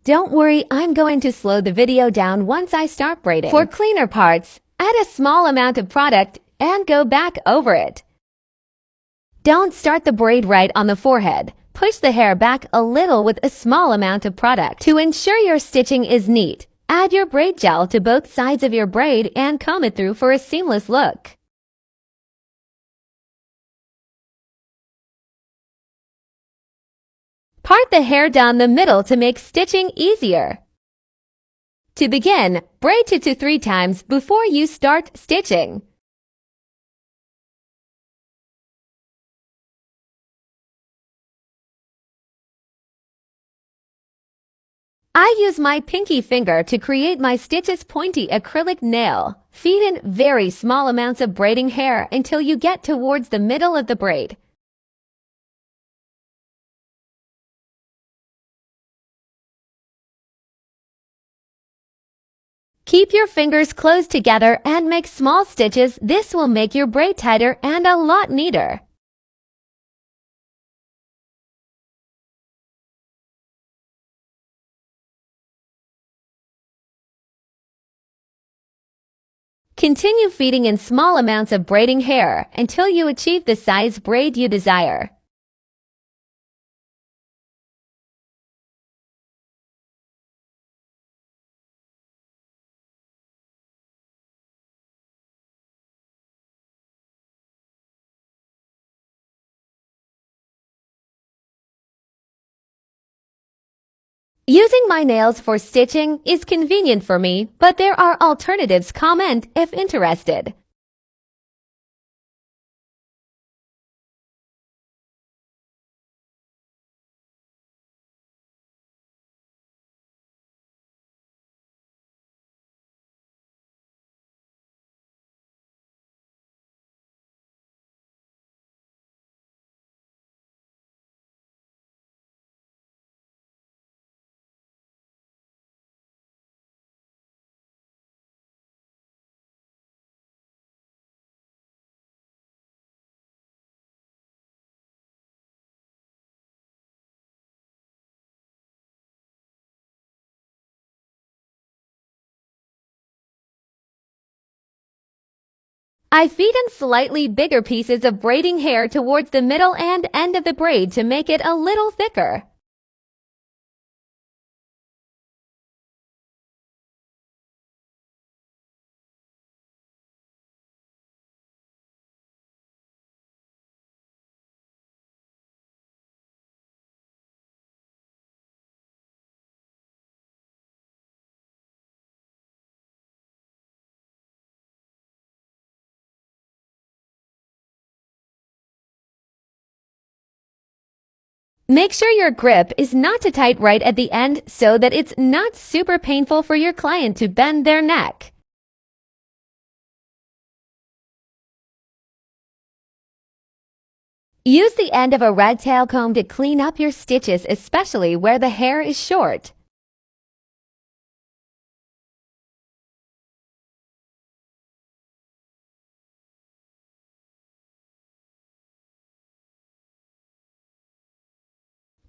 Don't worry, I'm going to slow the video down once I start braiding. For cleaner parts, add a small amount of product and go back over it. Don't start the braid right on the forehead. Push the hair back a little with a small amount of product. To ensure your stitching is neat, add your braid gel to both sides of your braid and comb it through for a seamless look. Part the hair down the middle to make stitching easier. To begin, braid 2 to 3 times before you start stitching. I use my pinky finger to create my stitches pointy acrylic nail. Feed in very small amounts of braiding hair until you get towards the middle of the braid. Keep your fingers close together and make small stitches. This will make your braid tighter and a lot neater. Continue feeding in small amounts of braiding hair until you achieve the size braid you desire. Using my nails for stitching is convenient for me, but there are alternatives. Comment if interested. I feed in slightly bigger pieces of braiding hair towards the middle and end of the braid to make it a little thicker. Make sure your grip is not too tight right at the end so that it's not super painful for your client to bend their neck. Use the end of a rat tail comb to clean up your stitches, especially where the hair is short.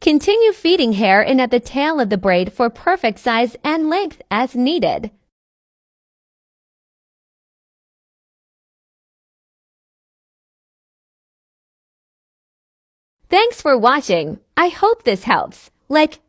Continue feeding hair in at the tail of the braid for perfect size and length as needed. Thanks for watching. I hope this helps. Like,